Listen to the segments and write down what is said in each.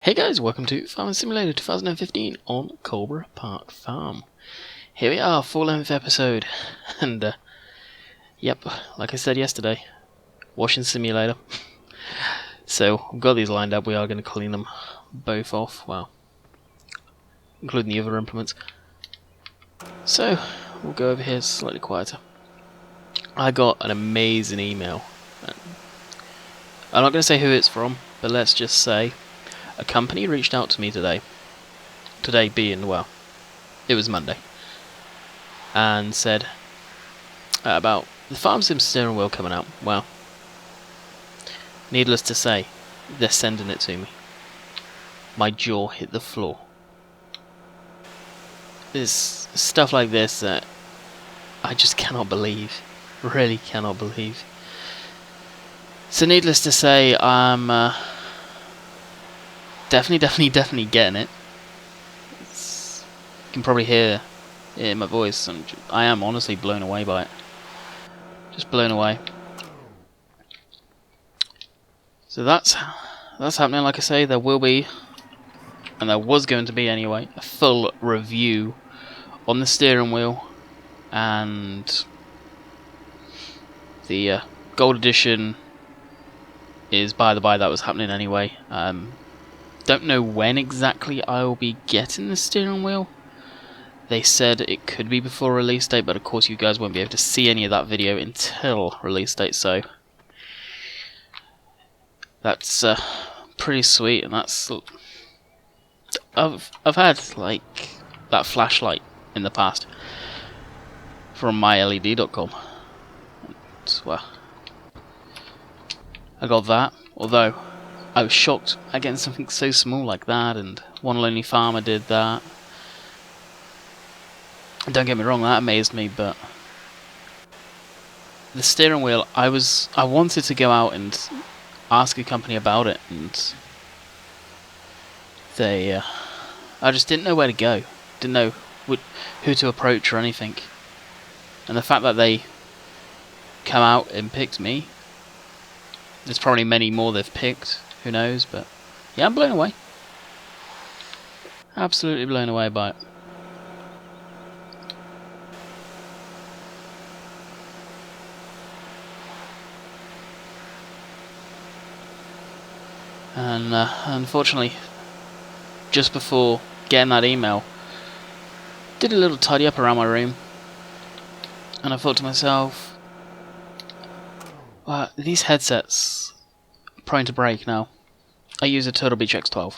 Hey guys, welcome to Farming Simulator 2015 on Coldborough Park Farm. Here we are, full-length episode, and yep, like I said yesterday, washing simulator. So, we've got these lined up, we are going to clean them both off, well, including the other implements. So, we'll go over here slightly quieter. I got an amazing email. I'm not going to say who it's from, but let's just say a company reached out to me today. Today being, well, it was Monday. And said about the Farm Sim steering wheel coming out. Well, needless to say, they're sending it to me. My jaw hit the floor. There's stuff like this that I just cannot believe. Really cannot believe. So needless to say, I'm definitely getting it. You can probably hear it in my voice. I am honestly blown away by it. Just blown away. So that's happening. Like I say, there will be, and there was going to be anyway, a full review on the steering wheel and the Gold Edition. Is by the by, that was happening anyway. Don't know when exactly I'll be getting the steering wheel. They said it could be before release date, but of course you guys won't be able to see any of that video until release date, so that's pretty sweet. And that's I've had like that flashlight in the past from myled.com. Well, I got that, although I was shocked at getting something so small like that, and One Lonely Farmer did that. Don't get me wrong, that amazed me, but the steering wheel, I wanted to go out and ask a company about it, and they, I just didn't know where to go, didn't know who to approach or anything, and the fact that they come out and picked me. There's probably many more they've picked, who knows, but yeah, I'm blown away. Absolutely blown away by it. And unfortunately, just before getting that email, did a little tidy up around my room, and I thought to myself, these headsets are prone to break now. I use a Turtle Beach X12.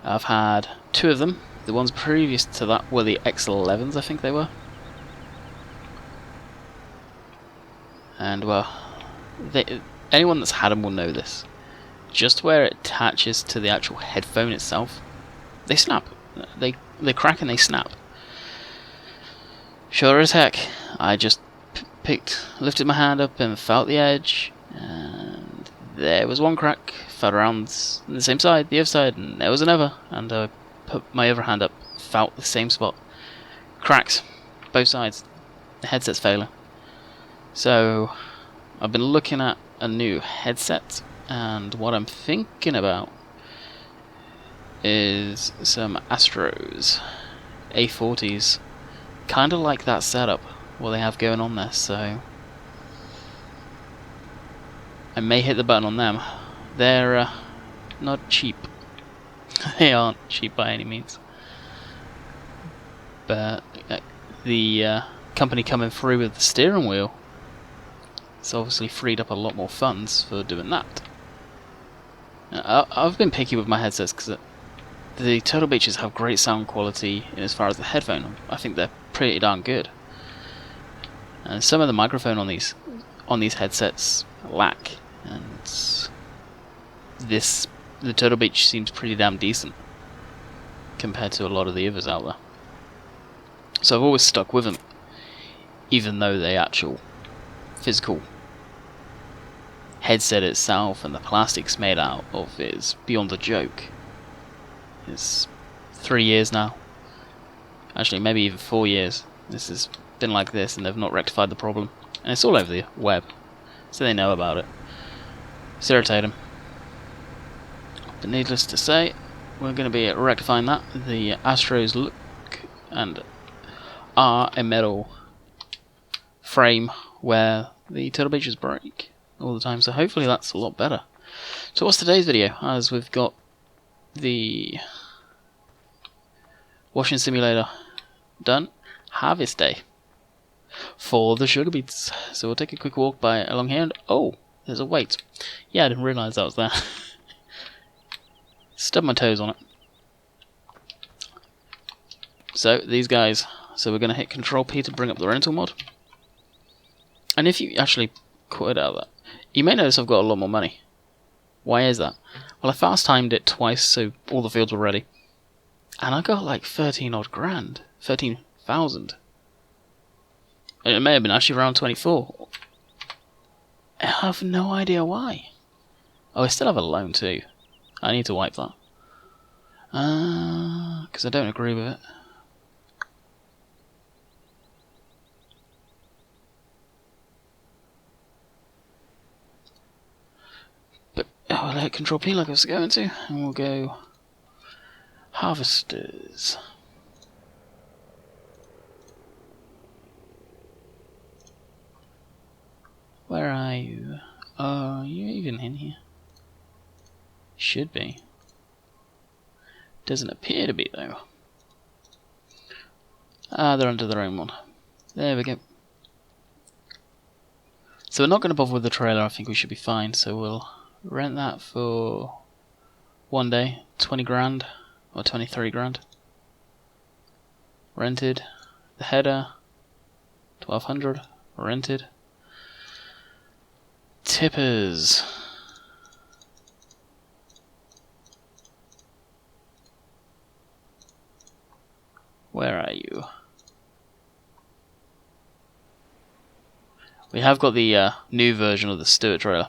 I've had two of them. The ones previous to that were the X11s, I think they were. And well, anyone that's had them will know this. Just where it attaches to the actual headphone itself, they snap. They crack and they snap. Sure as heck, I just lifted my hand up and felt the edge, and there was one crack. Felt around the same side, the other side, and there was another, and I put my other hand up, felt the same spot. Cracks, both sides. The headset's failing. So I've been looking at a new headset, and what I'm thinking about is some Astros A40s, kind of like that setup what they have going on there, so I may hit the button on them. They're not cheap. They aren't cheap by any means, but the company coming through with the steering wheel, it's obviously freed up a lot more funds for doing that. I've been picky with my headsets because the Turtle Beaches have great sound quality as far as the headphone. I think they're pretty darn good. And some of the microphone on these headsets lack, and the Turtle Beach seems pretty damn decent compared to a lot of the others out there. So I've always stuck with them, even though the actual physical headset itself and the plastics made out of it is beyond a joke. It's 3 years now, actually maybe even 4 years. This has been like this, and they've not rectified the problem, and it's all over the web, so they know about it. It's irritating. But needless to say, we're going to be rectifying that. The Astros look and are a metal frame where the turtle beaches break all the time, so hopefully that's a lot better. So what's today's video? As we've got the washing simulator done, harvest day for the sugar beets. So we'll take a quick walk along here and oh, there's a weight. Yeah, I didn't realise that was there. Stubbed my toes on it. So these guys, so we're going to hit Control-P to bring up the rental mod. And if you actually quit out of that, you may notice I've got a lot more money. Why is that? Well, I fast timed it twice so all the fields were ready. And I got like 13 odd grand. 13,000. It may have been actually around 24. I have no idea why. Oh, I still have a loan too. I need to wipe that. Because I don't agree with it. But I'll hit Control-P like I was going to, and we'll go harvesters. Where are you? Are you even in here? Should be. Doesn't appear to be though. Ah, they're under their own one. There we go. So we're not going to bother with the trailer. I think we should be fine. So we'll rent that for one day, 20 grand or 23 grand. Rented. The header, 1200. Rented. Tippers. Where are you? We have got the new version of the Stewart trailer.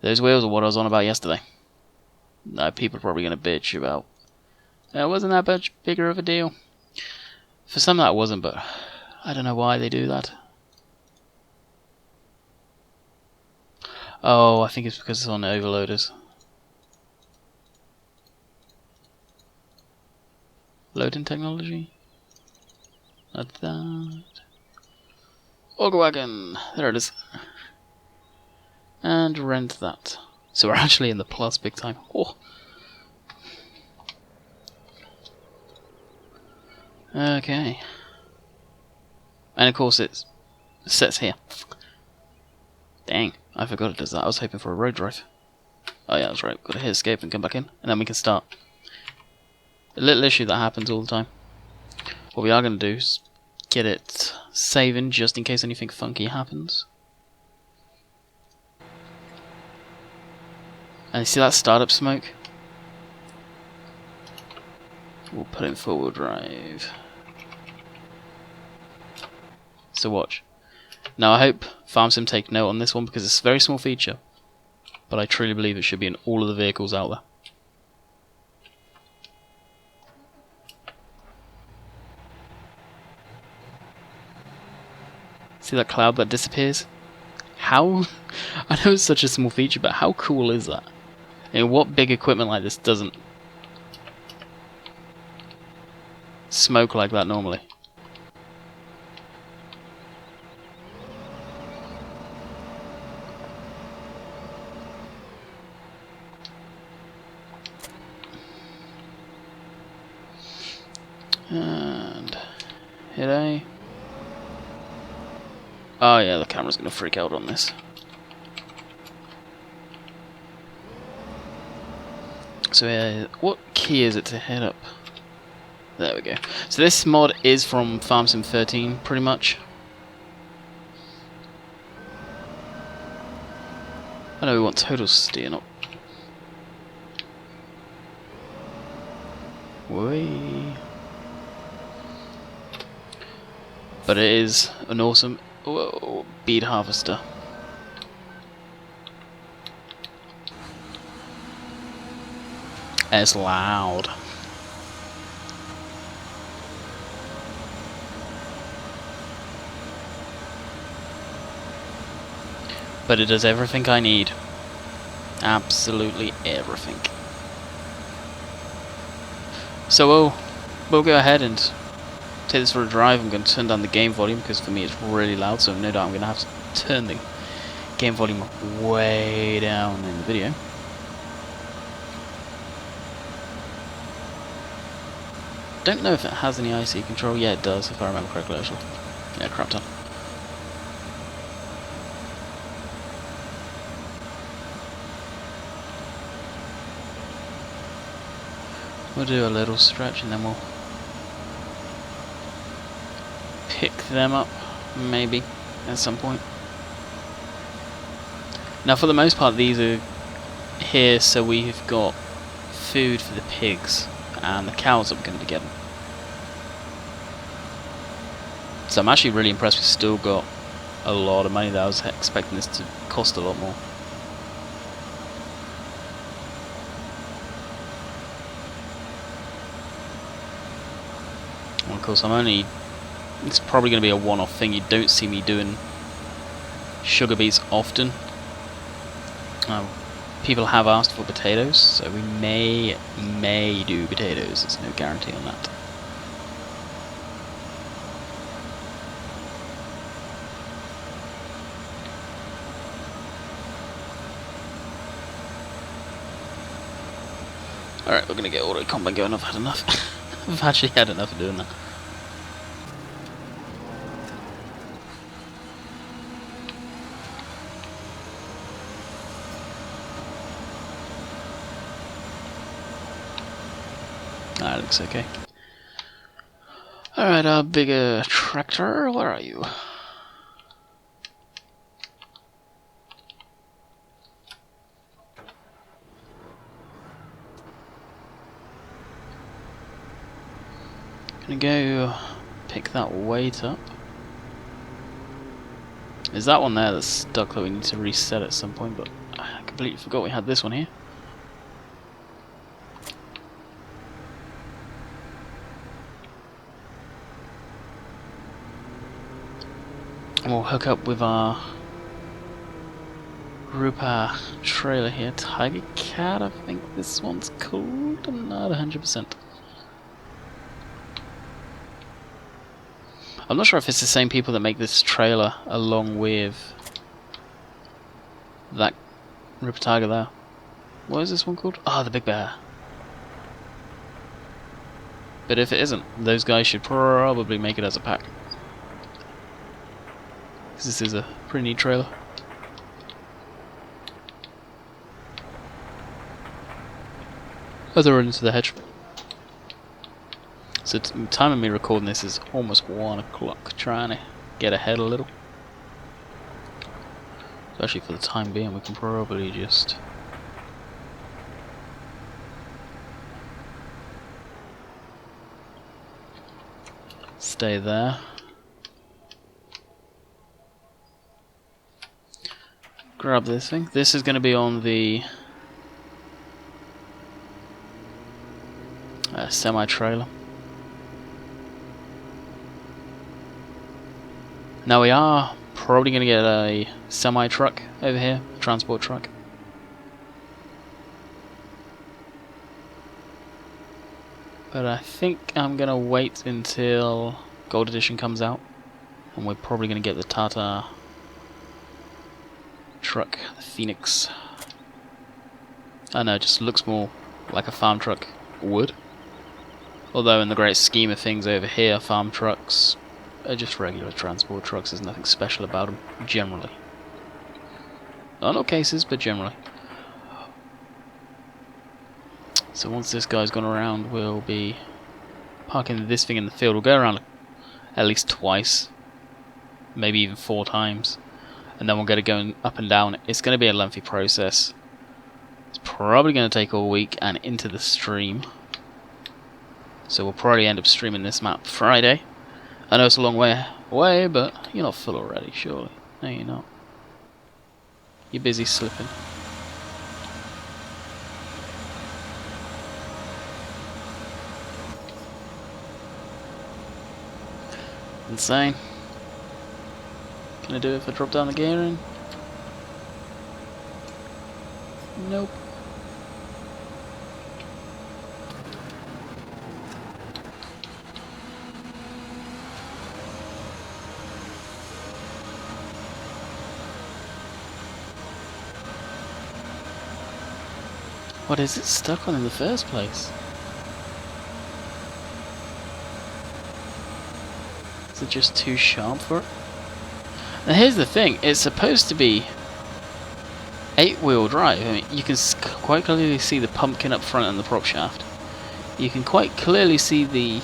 Those wheels are what I was on about yesterday. People are probably going to bitch about. It wasn't that much bigger of a deal. For some that wasn't, but I don't know why they do that. Oh, I think it's because it's on overloaders. Loading technology? Not that. Auger wagon! There it is. And rent that. So we're actually in the plus big time. Oh. Okay. And of course it sets here. Dang, I forgot it does that. I was hoping for a road drive. Oh yeah, that's right. Got to hit escape and come back in. And then we can start. A little issue that happens all the time. What we are going to do is get it saving just in case anything funky happens. And you see that startup smoke? We'll put it in four-wheel drive. So watch. Now I hope FarmSim take note on this one because it's a very small feature. But I truly believe it should be in all of the vehicles out there. See that cloud that disappears? How? I know it's such a small feature, but how cool is that? I mean, what big equipment like this doesn't smoke like that normally? And hit A. Oh yeah, the camera's gonna freak out on this. So yeah, what key is it to hit up? There we go. So this mod is from FarmSim 13, pretty much. I know we want total steer, not. Whee. But it is an awesome beet harvester. It's loud. But it does everything I need. Absolutely everything. So we'll go ahead and take this for a drive. I'm going to turn down the game volume because for me it's really loud, so no doubt I'm going to have to turn the game volume way down in the video. Don't know if it has any IC control. Yeah, it does, if I remember correctly, actually. Yeah, crap ton. We'll do a little stretch and then we'll pick them up, maybe, at some point. Now, for the most part, these are here so we've got food for the pigs and the cows that we're going to be getting. So I'm actually really impressed we've still got a lot of money that I was expecting this to cost a lot more. Well, of course, it's probably going to be a one-off thing. You don't see me doing sugar beets often. People have asked for potatoes, so we may do potatoes. There's no guarantee on that. Alright, we're going to get auto combat going. I've had enough. I've actually had enough of doing that. That looks okay. Alright, our bigger tractor, where are you? Gonna go pick that weight up. There's that one there that's stuck that we need to reset at some point, but I completely forgot we had this one here. And we'll hook up with our Rupa trailer here. Tiger Cat, I think this one's called. I'm not 100%. I'm not sure if it's the same people that make this trailer along with that Rupa Tiger there. What is this one called? Ah, the Big Bear. But if it isn't, those guys should probably make it as a pack. This is a pretty neat trailer. As I run into the hedge. So the time of me recording this is almost 1 o'clock, trying to get ahead a little. So actually for the time being we can probably just stay there. Grab this thing. This is going to be on the semi-trailer. Now we are probably going to get a semi-truck over here, transport truck. But I think I'm going to wait until Gold Edition comes out, and we're probably going to get the Tata truck, the Phoenix. I know, it just looks more like a farm truck would. Although in the great scheme of things over here, farm trucks are just regular transport trucks. There's nothing special about them, generally. Not all cases, but generally. So once this guy's gone around, we'll be parking this thing in the field. We'll go around at least twice, maybe even 4 times. And then we'll get it going up and down. It's going to be a lengthy process. It's probably going to take all week and into the stream. So we'll probably end up streaming this map Friday. I know it's a long way away, but you're not full already, surely. No, you're not. You're busy slipping. Insane. Can I do it if I drop down the gearing? Nope. What is it stuck on in the first place? Is it just too sharp for it? Now here's the thing, it's supposed to be 8-wheel drive. I mean, you can quite clearly see the pumpkin up front and the prop shaft. You can quite clearly see the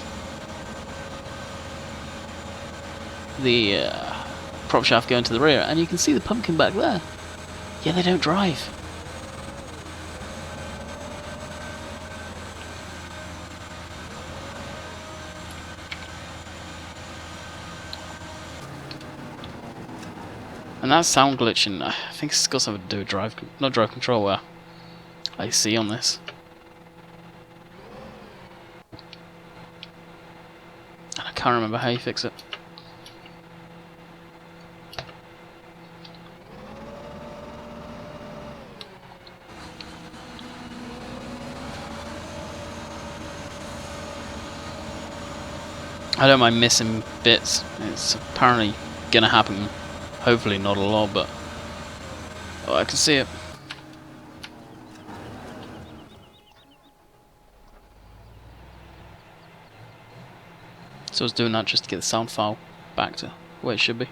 prop shaft going to the rear, and you can see the pumpkin back there. Yeah, they don't drive. And that sound glitching, I think it's got something to do with drive control, I see on this. And I can't remember how you fix it. I don't mind missing bits. It's apparently gonna happen. Hopefully not a lot, but oh, I can see it. So I was doing that just to get the sound file back to where it should be.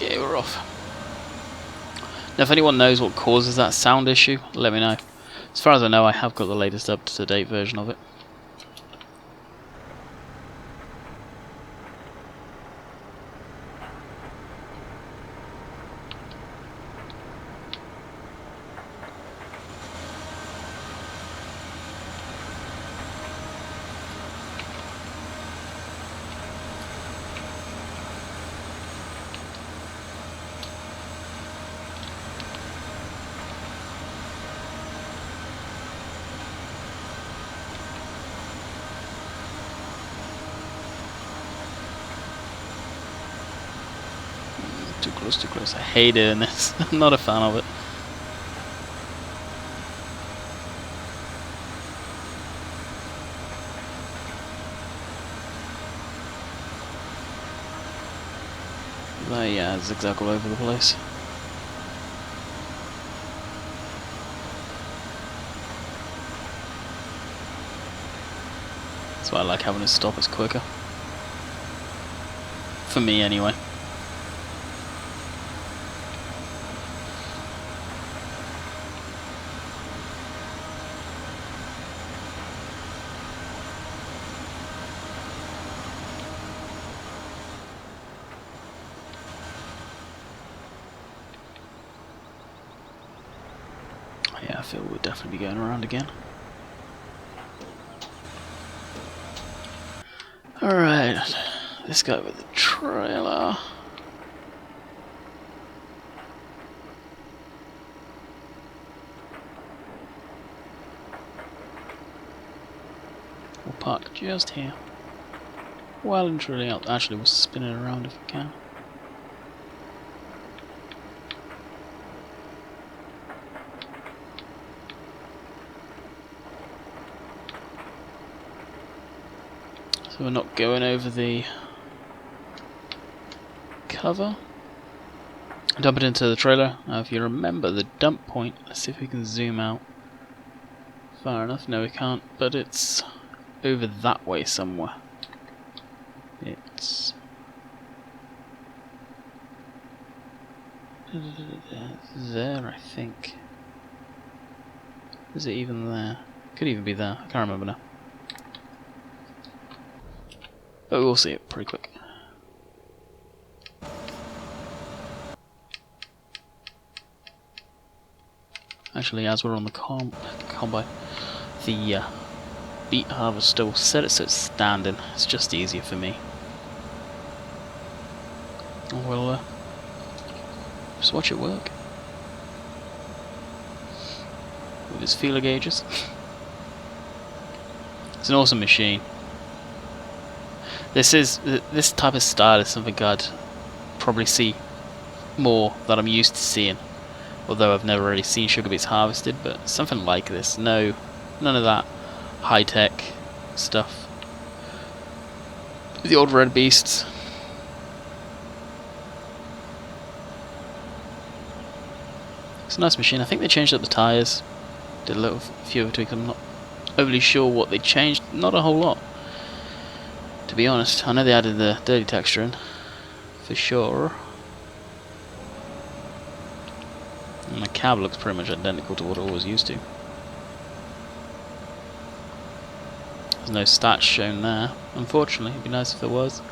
Okay, we're off. Now if anyone knows what causes that sound issue, let me know. As far as I know, I have got the latest up-to-date version of it. Too close, too close. I hate doing this. I'm not a fan of it. But yeah, zigzag all over the place. That's why I like having it stop us quicker. For me, anyway. Yeah, I feel we'll definitely be going around again. Alright, this guy with the trailer. We'll park just here. Well and truly out. Actually, we'll spin it around if we can. So we're not going over the cover. Dump it into the trailer. Now if you remember the dump point, let's see if we can zoom out far enough. No, we can't, but it's over that way somewhere. It's there, I think. Is it even there? Could even be there. I can't remember now. But we'll see it pretty quick. Actually, as we're on the combine, the beet harvester will set it so it's standing. It's just easier for me. And we'll just watch it work. With his feeler gauges. It's an awesome machine. This type of style is something I'd probably see more that I'm used to seeing Although I've never really seen sugar beets harvested, but something like this. No, none of that high-tech stuff. The old red beasts. It's a nice machine. I think they changed up the tyres. Did a few tweaks. I'm not overly sure what they changed. Not a whole lot, to be honest. I know they added the dirty texture in, for sure. And the cab looks pretty much identical to what I was used to. There's no stats shown there. Unfortunately, it'd be nice if there was.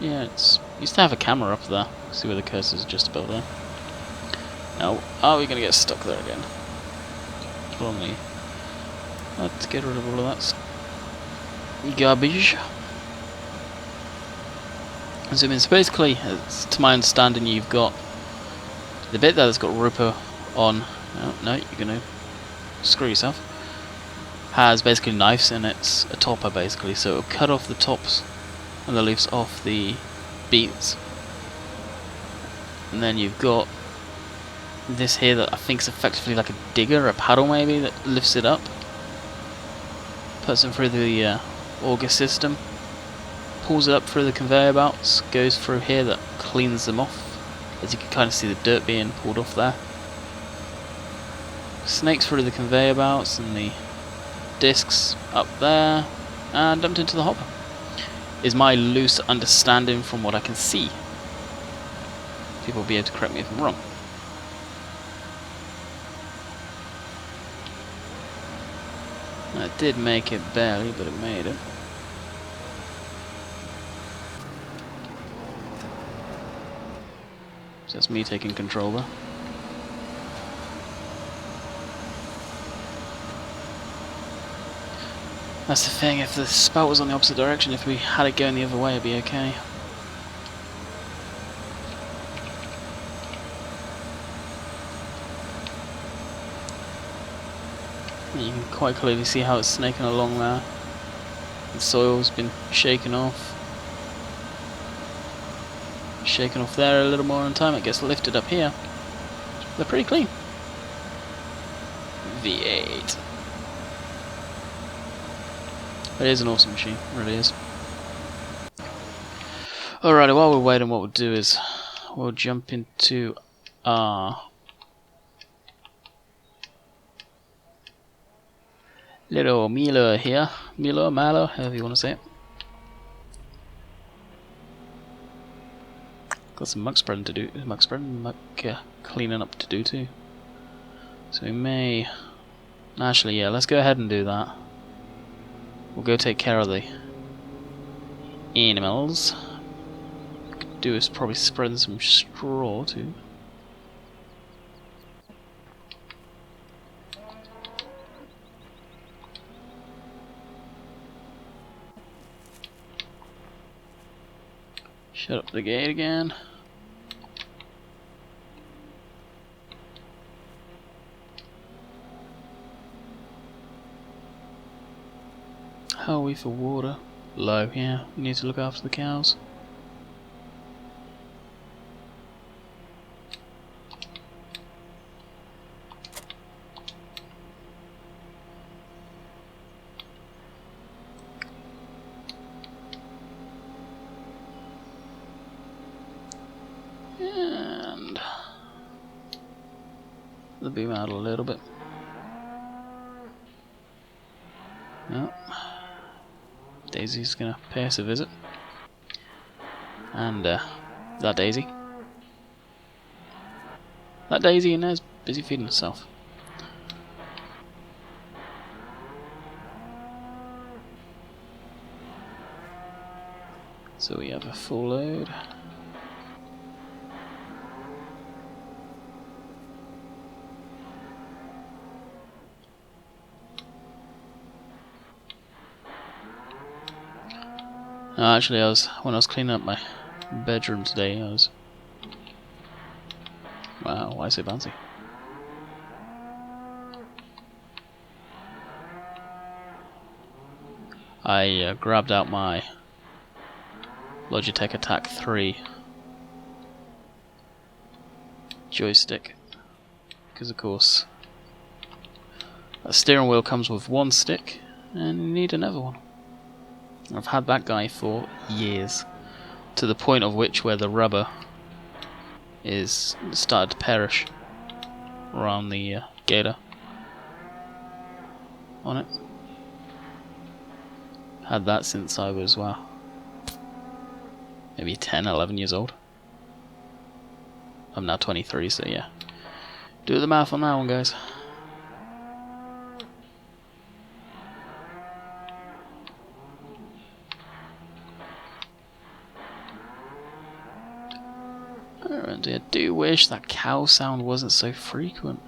Yeah, it's used to have a camera up there. See where the cursor is, just above there. Now, are we going to get stuck there again? Probably. Let's get rid of all of that garbage. So basically, to my understanding, you've got the bit there that's got Rupert on. Oh, no, you're going to screw yourself. Has basically knives in it, a topper basically, so it'll cut off the tops and the leaves off the beets. And then you've got this here that I think is effectively like a digger, a paddle maybe, that lifts it up, puts it through the auger system, pulls it up through the conveyor belts, goes through here, that cleans them off, as you can kind of see the dirt being pulled off there. Snakes through the conveyor belts and the discs up there, and dumped into the hopper. Is my loose understanding from what I can see. People will be able to correct me if I'm wrong. It did make it barely, but it made it. So that's me taking control there. That's the thing, if the spout was on the opposite direction, if we had it going the other way, it'd be okay. You can quite clearly see how it's snaking along there. The soil's been shaken off. Shaken off there a little more in time, it gets lifted up here. They're pretty clean. V8. It is an awesome machine, it really is. Alrighty, while we're waiting, what we'll do is we'll jump into our little Milo here. Malo, however you want to say it. Got some muck spreading to do, muck cleaning up to do too. So we may, actually, yeah, let's go ahead and do that. We'll go take care of the animals. What we could do is probably spread some straw too. Shut up the gate again. How are we for water? Low, yeah. We need to look after the cows. And the beam out a little bit. Yep. Daisy's gonna pay us a visit. And that Daisy. That Daisy in there's busy feeding herself. So we have a full load. No, actually, when I was cleaning up my bedroom today, wow, why so bouncy? I grabbed out my Logitech Attack 3 joystick, because of course a steering wheel comes with one stick and you need another one. I've had that guy for years, to the point of which where the rubber is started to perish around the gator on it. Had that since I was, well, maybe 10, 11 years old. I'm now 23, so yeah. Do the math on that one, guys. And I do wish that cow sound wasn't so frequent.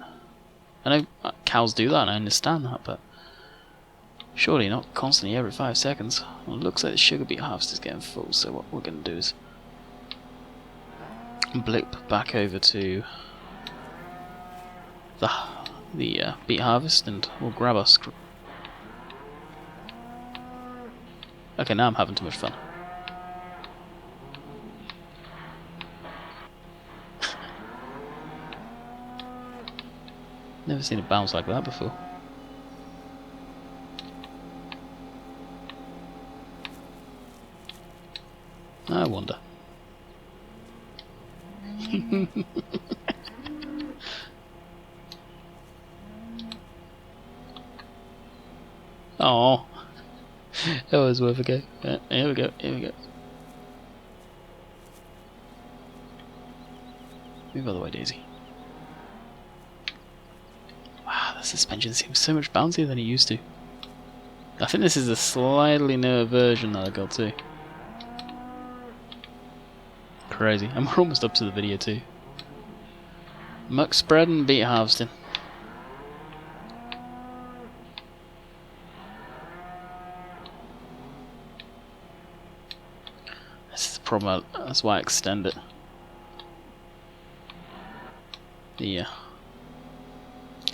I know cows do that, and I understand that, but surely not constantly every 5 seconds. Well, it looks like the sugar beet harvest is getting full, so what we're going to do is blip back over to the beet harvest, and we'll grab our Okay, now I'm having too much fun. Never seen it bounce like that before. I wonder. Oh, that was worth a go. Here we go. Here we go. Move out of the way, Daisy. Wow, the suspension seems so much bouncier than it used to. I think this is a slightly newer version that I got too. Crazy. And we're almost up to the video too. Muck spread and beet harvesting. This is the problem, that's why I extend it. The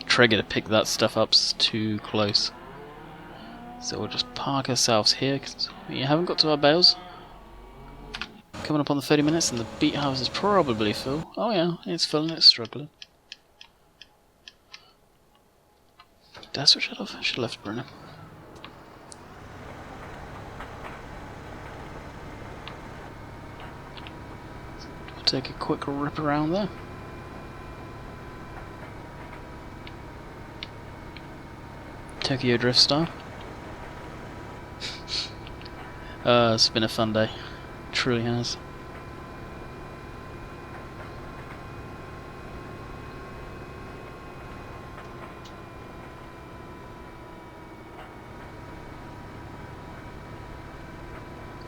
trigger to pick that stuff up's too close. So we'll just park ourselves here, because we haven't got to our bales. Coming up on the 30 minutes and the beet harvest is probably full. Oh yeah, it's full and it's struggling. Did I switch it off? I should have left it burning. We'll take a quick rip around there. Tokyo Drift style. It's been a fun day. It truly has.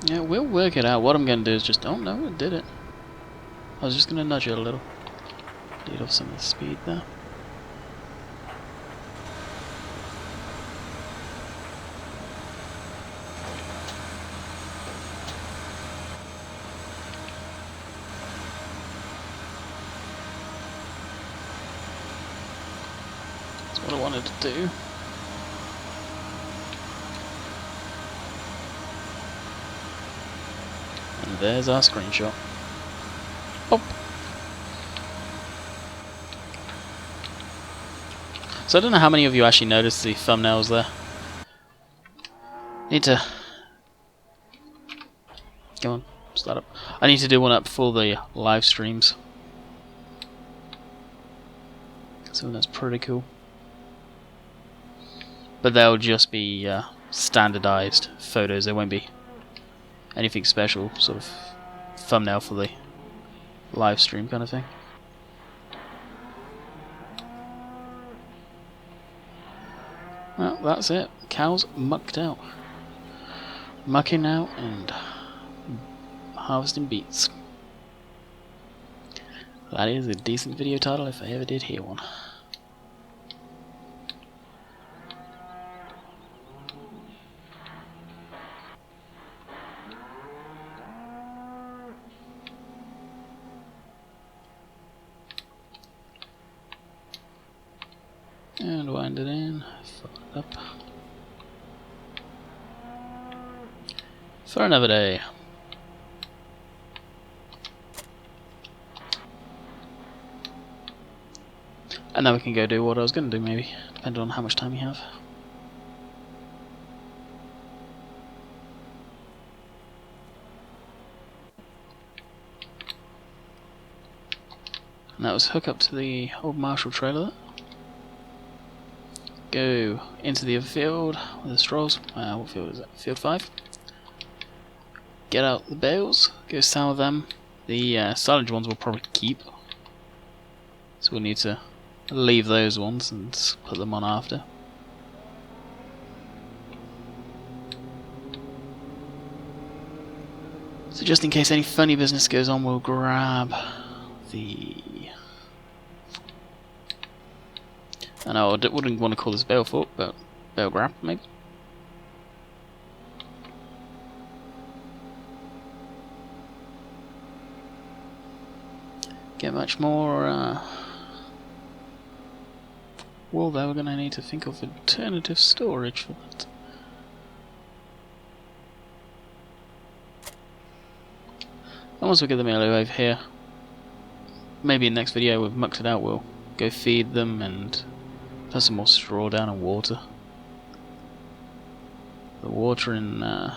Yeah, we'll work it out. What I'm going to do is just... Oh no, it did it. I was just going to nudge it a little. Lead off some of the speed there. That's what I wanted to do. And there's our screenshot. Oh. So I don't know how many of you actually noticed the thumbnails there. Need to... Go on, start up. I need to do one up for the live streams. So that's pretty cool. But they'll just be standardized photos, there won't be anything special, sort of thumbnail for the live stream kind of thing. Well, that's it. Cows mucked out. Mucking out and harvesting beets. That is a decent video title if I ever did hear one. And wind it in, fill it up. For another day. And then we can go do what I was going to do, maybe, depending on how much time we have. And that was hook up to the old Marshall trailer. Go into the other field with the straws. What field is that? Field 5. Get out the bales, go sour them. The silage ones we'll probably keep, so we'll need to leave those ones and put them on after. So just in case any funny business goes on, we'll grab the... I know I wouldn't want to call this bale fork, but bale grab maybe. Get much more wool there. We're going to need to think of alternative storage for that. And once we get the melee over here, maybe in the next video we've mucked it out, we'll go feed them and put some more straw down and water. The water in the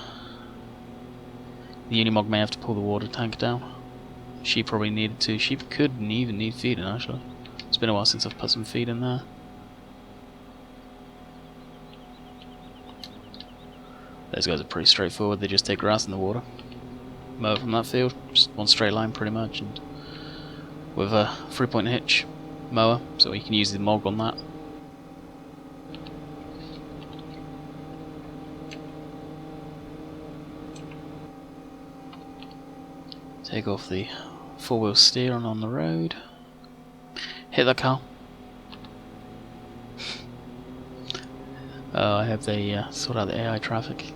Unimog may have to pull the water tank down. She probably needed to. She could even need feeding, actually. It's been a while since I've put some feed in there. Those guys are pretty straightforward. They just take grass in the water, mow from that field, just one straight line pretty much, and with a 3-point hitch mower, so you can use the Mog on that. Take off the 4-wheel steer on the road. Hit that car. Oh, I hope they sort out the AI traffic.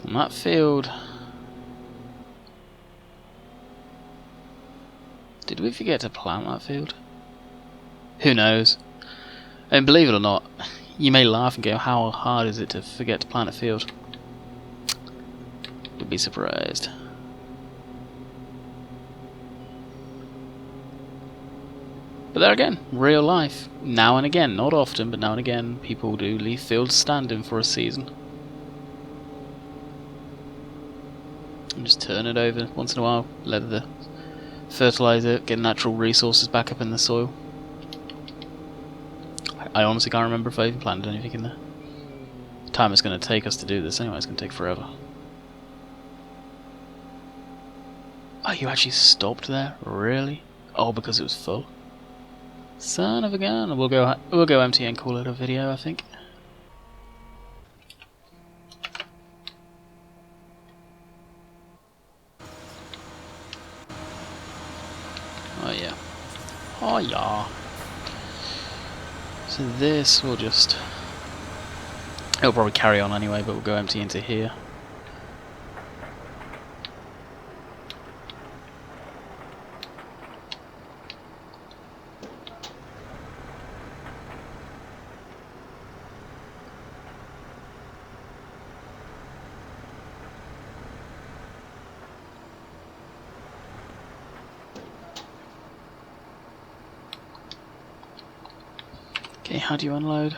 On that field, did we forget to plant that field? Who knows? And believe it or not, you may laugh and go, how hard is it to forget to plant a field? You'd be surprised. But there again, real life. Now and again, not often, but now and again, people do leave fields standing for a season. And just turn it over once in a while, let the fertilizer get natural resources back up in the soil. I honestly can't remember if I even planted anything in there. The time it's going to take us to do this anyway, it's going to take forever. Oh, you actually stopped there? Really? Oh, because it was full? Son of a gun. We'll go empty and call it a video, I think. Oh yeah. Oh yeah. So this will just... it'll probably carry on anyway, but we'll go empty into here. Okay, how do you unload?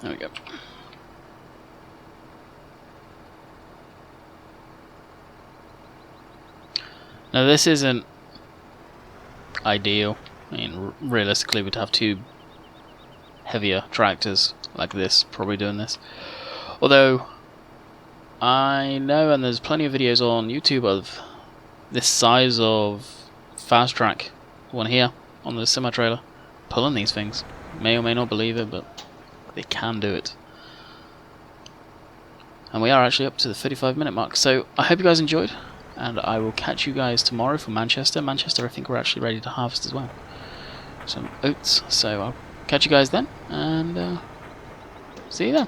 There we go. Now this isn't ideal. I mean, realistically we'd have two heavier tractors like this probably doing this. Although, I know, and there's plenty of videos on YouTube of this size of fast track one here on the semi-trailer pulling these things. May or may not believe it, but they can do it. And we are actually up to the 35-minute mark. So I hope you guys enjoyed, and I will catch you guys tomorrow for Manchester. Manchester, I think we're actually ready to harvest as well. Some oats. So I'll catch you guys then, and see you then.